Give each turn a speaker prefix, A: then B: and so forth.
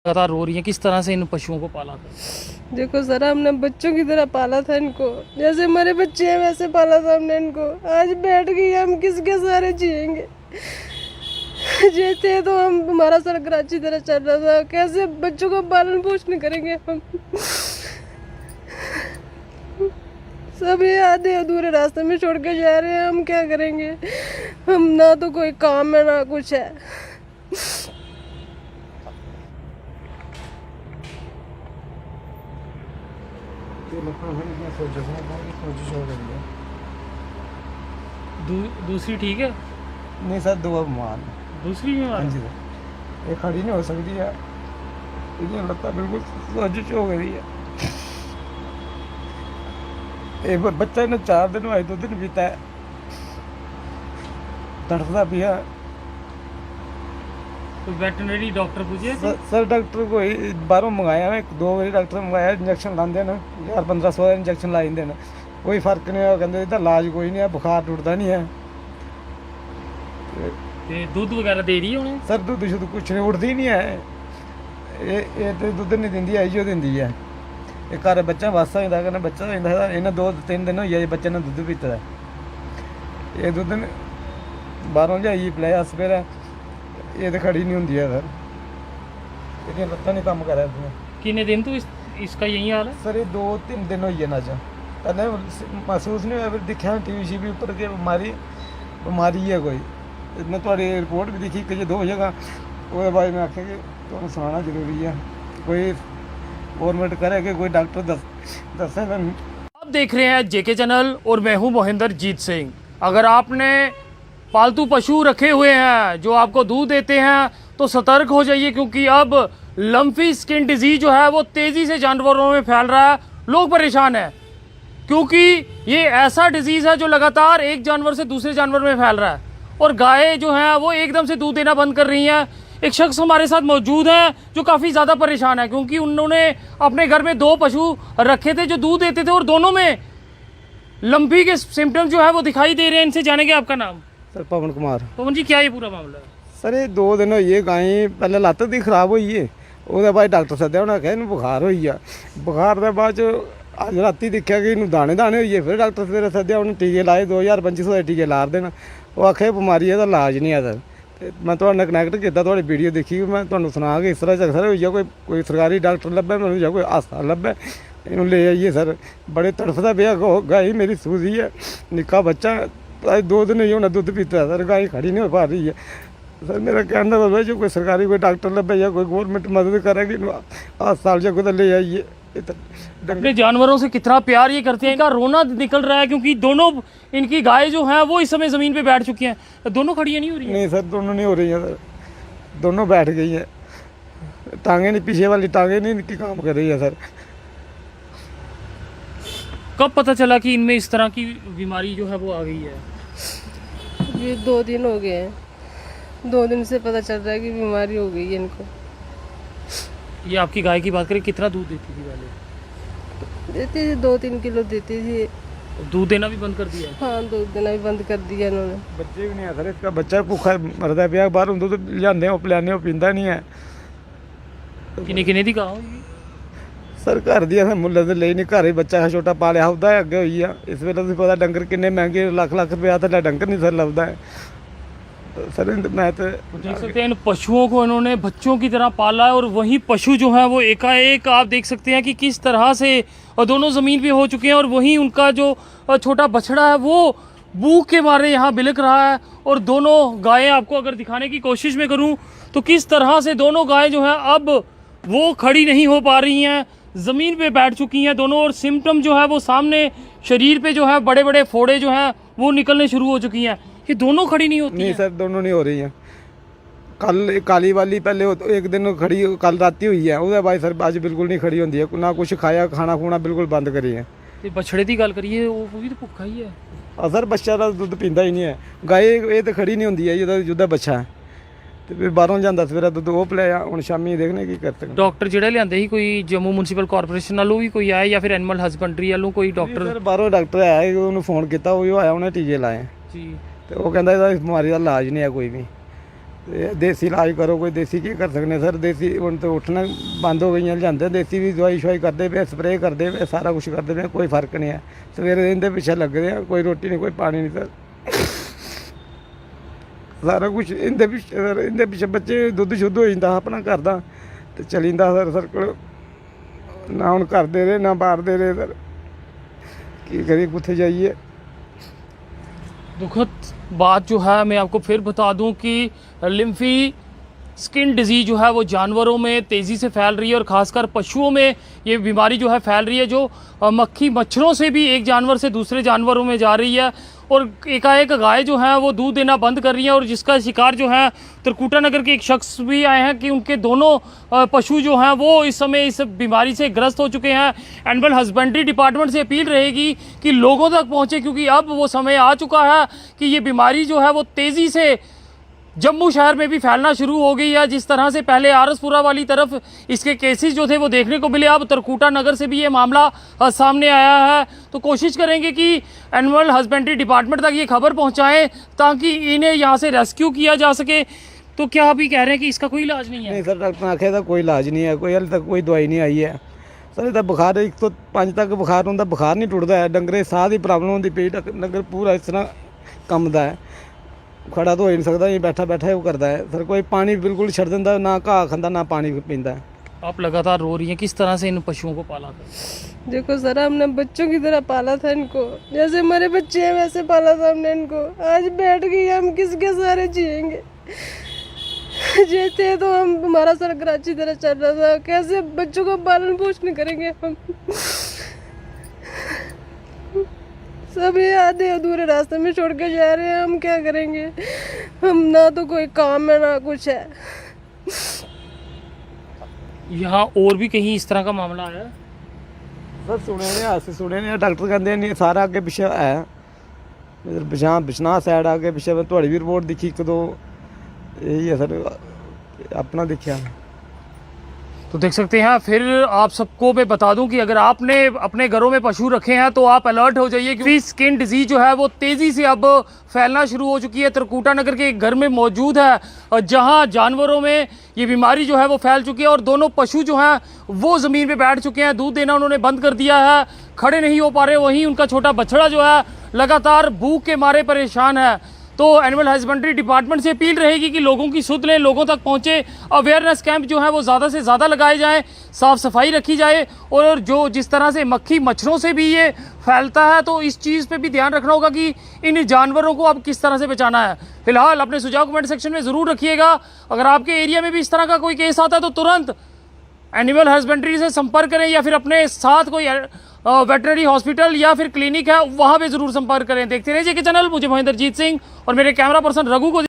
A: लगातार रो रही हैं, किस तरह से इन पशुओं को पाला था?
B: देखो सर, हमने बच्चों की तरह पाला था इनको, जैसे हमारे बच्चे हैं वैसे पाला था हमने इनको। आज बैठ गई, हम किसके सहारे जिएंगे? जैसे तो हम, हमारा सड़क अच्छी तरह चल रहा था, कैसे बच्चों का पालन पोषण करेंगे हम? सब ये आधे अधूरे रास्ते में छोड़ के जा रहे हैं, हम क्या करेंगे? हम ना तो कोई काम है ना कुछ है।
A: दूसरी ठीक है?
C: नहीं सर, दो बीमार ने।
A: दूसरी बीमार?
C: हाँ जी सर, ये खड़ी नहीं हो सकती है, ये लगता बिल्कुल सोच हो गई है। एक बच्चा ने 4 दिन हुए, 2 दिन बीता है, तड़फता भी है।
A: तो वेटनरी डॉक्टर पूछिए
C: सर डॉक्टर को बाहरों मंगाया है, 2 बारी डॉक्टर मंगाया, इंजेक्शन लाते ना 1500 इंजेक्शन लाई देना, कोई फर्क नहीं है। कहते इधर इलाज कोई नहीं है, बुखार टूटता नहीं है।
A: दूध वगैरह दे रही है उन्हें?
C: सर दूध शुद्ध कुछ नहीं, उठती नहीं है। ये तो दुद्ध नहीं दिंदी है, जो दिंदी है। ये घर बच्चा वास्ता होता है, बच्चा होता है, इन्हें 2-3 दिन हो बच्चे ने दुद्ध पीता है। ये दुद्ध बाहरों जाइए पिलाया सवेरे, ये तो खड़ी नहीं होंगी है सर, ये लत्ता नहीं काम कर रहा है।
A: कितने दिन तो इसका यही हाल है?
C: सर ये 2-3 दिन हो ना जा, पहले महसूस नहीं हुआ, फिर दिखा टीवी शीवी उपर के बीमारी है कोई। मैं थोड़ी रिपोर्ट भी देखी कि 2 जगह, वो बाद में आखे कि तुम सुनाना जरूरी है, कोई गवर्नमेंट करे कि कोई डॉक्टर दसे।
A: आप देख रहे हैं जेके चैनल और मैं हूं मोहिंदर जीत सिंह। अगर आपने पालतू पशु रखे हुए हैं जो आपको दूध देते हैं तो सतर्क हो जाइए, क्योंकि अब लम्फी स्किन डिजीज जो है वो तेज़ी से जानवरों में फैल रहा है। लोग परेशान हैं क्योंकि ये ऐसा डिजीज़ है जो लगातार एक जानवर से दूसरे जानवर में फैल रहा है, और गायें जो हैं वो एकदम से दूध देना बंद कर रही हैं। एक शख्स हमारे साथ मौजूद हैं जो काफ़ी ज़्यादा परेशान है, क्योंकि उन्होंने अपने घर में 2 पशु रखे थे जो दूध देते थे और दोनों में लम्पी के सिम्टम जो है वो दिखाई दे रहे हैं। इनसे जानेंगे आपका नाम?
C: सर पवन कुमार।
A: पवन जी, क्या ये पूरा मामला है?
C: सर ये 2 दिन होइए, गाय पहले लत्त दी खराब हुई है, ਉਹਦੇ बाद डॉक्टर सद्या, उन्हें आख्या बुखार हुई है। बुखार के बाद अज राती देखा कि दाने दाने हुई, फिर डॉक्टर सवेरे सद्या, उन्हें टीके लाए, 2500 के टीके ला देना। वो आखे बीमारी है इलाज नहीं है सर। मैं थोड़े कनैक्ट किया, थोड़ी वीडियो देखी, मैं तुम्हें सुना कि इस तरह सर हुई है, कोई सरकारी डॉक्टर लभे मैं या कोई हस्पताल लभे, इन्हू ले आइए सर। बड़े तड़फदा पिया, गाय मेरी सूजी है, निक्का बच्चा, 2 दिन ही उन्हें दुद्ध पीता है सर, गाय खड़ी नहीं हो पा रही है सर। मेरा कहना है जो कोई सरकारी कोई डॉक्टर लभे या कोई गवर्नमेंट मदद करेगी, अस्पताल जो कुछ ले आइए।
A: अपने जानवरों से कितना प्यार ये करते हैं, इनका रोना निकल रहा है क्योंकि दोनों इनकी गाय जो हैं वो इस समय ज़मीन पे बैठ चुकी हैं। दोनों खड़ियाँ नहीं हो रही हैं?
C: नहीं सर, दोनों नहीं हो रही हैं सर, दोनों बैठ गई हैं। टांगे नहीं, पीछे वाली टांगे नहीं इनकी काम कर रही है सर।
A: कब पता चला कि इनमें इस तरह की बीमारी जो है वो आ गई है?
B: ये 2 दिन हो गए हैं, 2 दिन से पता चल रहा है कि बीमारी हो गई है इनको।
A: ये आपकी गाय की बात करें, कितना दूध देती थी पहले?
B: देती थी 2-3 किलो देती थी।
A: दूध देना भी बंद कर दिया?
B: हाँ, दूध देना भी बंद कर दिया इन्होंने।
C: बच्चे भी नहीं है सर, इसका बच्चा भूखा मरदा पिया, बाहरों दूध लियाने पिलाने, पींदा नहीं है।
A: किन्ने किन्ने दी गां?
C: सर घर दिया मुल्ले तो ले नहीं, घर ही बच्चा है छोटा पालिया होता है, अगे हुई है। इस वेले तुझे पता डंगर किन्ने महंगे, लाख रुपया तो डंगर नहीं सर लभदा है सर। मैं तो
A: देख सकते हैं इन पशुओं को इन्होंने बच्चों की तरह पाला है, और वही पशु जो है वो एकाएक आप देख सकते हैं कि किस तरह से दोनों ज़मीन पे हो चुके हैं, और वहीं उनका जो छोटा बछड़ा है वो भूख के मारे यहाँ बिलक रहा है। और दोनों गायें आपको अगर दिखाने की कोशिश में करूँ तो किस तरह से दोनों गायें जो हैं अब वो खड़ी नहीं हो पा रही हैं, ज़मीन पे बैठ चुकी हैं दोनों, और सिम्टम जो है वो सामने शरीर पे जो है बड़े बड़े फोड़े जो हैं वो निकलने शुरू हो चुकी हैं। ये दोनों खड़ी नहीं होती?
C: नहीं सर, दोनों नहीं हो रही हैं। कल काली वाली पहले एक दिन खड़ी, कल राती हुई है, उसके बाद सर आज बिल्कुल नहीं खड़ी होती है, ना कुछ खाया, खाना खूना बिल्कुल बंद करी है।
A: तो बछड़े की गल करिए, वो भी तो भुखा ही है
C: सर, बच्चा तो दुद्ध पींदा ही नहीं है। गाय ये तो खड़ी नहीं होती है, जुदा बच्चा है, तो फिर बाहरों जाता सवेरा दुद्ध वो पिलाया, हम शामी देखने की करते हैं।
A: डॉक्टर ਜਿਹੜੇ ਲਿਆਂਦੇ ਸੀ ਕੋਈ ਜੰਮੂ म्यूनसिपल कॉर्पोरेशन वालों भी कोई आया या फिर एनिमल हस्बेंडरी वालों कोई डॉक्टर?
C: सर बाहरों डॉक्टर आया, उन्होंने फोन किया, वो आया, उन्हें टीके लाए
A: जी,
C: तो वो कहता ਇਹਦਾ ਬਿਮਾਰੀ ਦਾ ਇਲਾਜ नहीं है कोई भी। ਤੇ ਦੇਸੀ ਇਲਾਜ ਕਰੋ, ਕੋਈ ਦੇਸੀ ਕੀ ਕਰ ਸਕਨੇ ਸਰ। ਦੇਸੀ ਹੁਣ ਤਾਂ ਉੱਠਣਾ ਬੰਦ ਹੋ ਗਈਆਂ, ਲਿਆਂਦੇ ਦੇਸੀ ਵੀ ਦਵਾਈ ਸ਼ਵਾਈ ਕਰਦੇ ਪਏ, ਸਪਰੇਅ ਕਰਦੇ ਪਏ, ਸਾਰਾ ਕੁਝ ਕਰਦੇ ਪਏ, ਕੋਈ ਫਰਕ ਨਹੀਂ ਹੈ। ਸਵੇਰੇ ਇਹਦੇ ਪਿੱਛੇ ਲੱਗਦੇ ਆ, ਕੋਈ ਰੋਟੀ ਨਹੀਂ, ਕੋਈ ਪਾਣੀ ਨਹੀਂ ਸਰ। ਸਾਰਾ ਕੁਝ ਇਹਦੇ ਪਿੱਛੇ ਸਰ, ਇਹਦੇ ਪਿੱਛੇ ਬੱਚੇ ਦੁੱਧ ਸ਼ੁੱਧ ਹੋ ਜਾਂਦਾ ਆਪਣਾ ਘਰ ਦਾ ਤੇ ਚਲੀ ਜਾਂਦਾ ਸਰ। ਸਰਕਲ ਨਾ ਹੁਣ ਕਰਦੇ ਰਹੇ ਨਾ ਬਾਹਰ ਦੇ ਰਹੇ ਸਰ, ਕੀ ਕਰੀਏ, ਕਿੱਥੇ ਜਾਈਏ।
A: दुखद बात जो है मैं आपको फिर बता दूं कि लिम्फी स्किन डिजीज़ जो है वो जानवरों में तेज़ी से फैल रही है और ख़ासकर पशुओं में ये बीमारी जो है फैल रही है, जो मक्खी मच्छरों से भी एक जानवर से दूसरे जानवरों में जा रही है। और एकाएक गाय जो है वो दूध देना बंद कर रही है और जिसका शिकार जो है त्रिकुटा नगर के एक शख्स भी आए हैं कि उनके दोनों पशु जो हैं वो इस समय इस बीमारी से ग्रस्त हो चुके हैं। एनिमल हस्बेंड्री डिपार्टमेंट से अपील रहेगी कि लोगों तक पहुँचे, क्योंकि अब वो समय आ चुका है कि ये बीमारी जो है वो तेज़ी से जम्मू शहर में भी फैलना शुरू हो गई है। जिस तरह से पहले आरसपुरा वाली तरफ इसके केसेस जो थे वो देखने को मिले, अब त्रिकुटा नगर से भी ये मामला सामने आया है। तो कोशिश करेंगे कि एनिमल हस्बेंड्री डिपार्टमेंट तक ये खबर पहुंचाएं ताकि इन्हें यहाँ से रेस्क्यू किया जा सके। तो क्या अभी कह रहे हैं कि इसका कोई इलाज नहीं है?
C: नहीं सर, डॉक्टर ने आख्या था कोई इलाज नहीं है, कोई हाल तक कोई दवाई नहीं आई है सर। ਇਹਦਾ ਬੁਖਾਰ 1 ਤੋਂ 5 ਤੱਕ ਬੁਖਾਰ ਹੁੰਦਾ, ਬੁਖਾਰ ਨਹੀਂ ਟੁੱਟਦਾ ਹੈ। ਡੰਗਰੇ ਸਾਹ ਦੀ ਪ੍ਰੋਬਲਮ ਹੁੰਦੀ ਪਈ, ਡੰਗਰ ਪੂਰਾ ਇਸ ਤਰ੍ਹਾਂ ਕੰਮਦਾ ਹੈ, ਖੜਾ ਤਾਂ ਹੋ ਹੀ ਨਹੀਂ ਸਕਦਾ, ਇਹ ਬੈਠਾ ਬੈਠਾ ਉਹ ਕਰਦਾ ਹੈ ਸਰ। ਕੋਈ ਪਾਣੀ ਬਿਲकुल ਛੱਡ ਦਿੰਦਾ, ਨਾ ਘਾਹ ਖਾਂਦਾ ਨਾ ਪਾਣੀ ਪੀਂਦਾ ਹੈ।
A: आप लगातार रो रही हैं, किस तरह से इन पशुओं को पाला था?
B: देखो सर, हमने बच्चों की तरह पाला था इनको, जैसे हमारे बच्चे हैं वैसे पाला था हमने इनको। आज बैठ गई, हम किसके सहारे जिएंगे? जैसे तो हम, हमारा सर कराची तरह चल रहा था, कैसे बच्चों को पालन पोषण करेंगे हम? सब ये आधे अधूरे रास्ते में छोड़ के जा रहे हैं, हम क्या करेंगे? हम ना तो कोई काम है ना कुछ है।
A: यहाँ और भी कहीं इस तरह का मामला आया है?
C: सर सुने ने, अस सुने ने, डॉक्टर कहते नहीं सारा अगे पिछे है, इधर पिछा बिछना साइड आगे पिछे। मैं थोड़ी भी रिपोर्ट दिखी 1-2, यही है सर, अपना देखा।
A: तो देख सकते हैं। फिर आप सबको मैं बता दूं कि अगर आपने अपने घरों में पशु रखे हैं तो आप अलर्ट हो जाइए, क्योंकि स्किन डिजीज जो है वो तेज़ी से अब फैलना शुरू हो चुकी है। त्रिकुटा नगर के एक घर में मौजूद है जहां जानवरों में ये बीमारी जो है वो फैल चुकी है और दोनों पशु जो हैं वो ज़मीन पे बैठ चुके हैं, दूध देना उन्होंने बंद कर दिया है, खड़े नहीं हो पा रहे। वहीं उनका छोटा बछड़ा जो है लगातार भूख के मारे परेशान है। तो एनिमल हस्बेंड्री डिपार्टमेंट से अपील रहेगी कि लोगों की सुध लें, लोगों तक पहुंचे, अवेयरनेस कैंप जो है वो ज़्यादा से ज़्यादा लगाए जाएं, साफ़ सफाई रखी जाए। और जो जिस तरह से मक्खी मच्छरों से भी ये फैलता है तो इस चीज़ पे भी ध्यान रखना होगा कि इन जानवरों को अब किस तरह से बचाना है। फिलहाल अपने सुझाव कमेंट सेक्शन में ज़रूर रखिएगा। अगर आपके एरिया में भी इस तरह का कोई केस आता है तो तुरंत एनिमल हस्बेंड्री से संपर्क करें या फिर अपने साथ कोई वेटरनरी हॉस्पिटल या फिर क्लिनिक है वहाँ पे ज़रूर संपर्क करें। देखते रहिए जेके चैनल। मुझे महेंद्रजीत सिंह और मेरे कैमरा पर्सन रघु को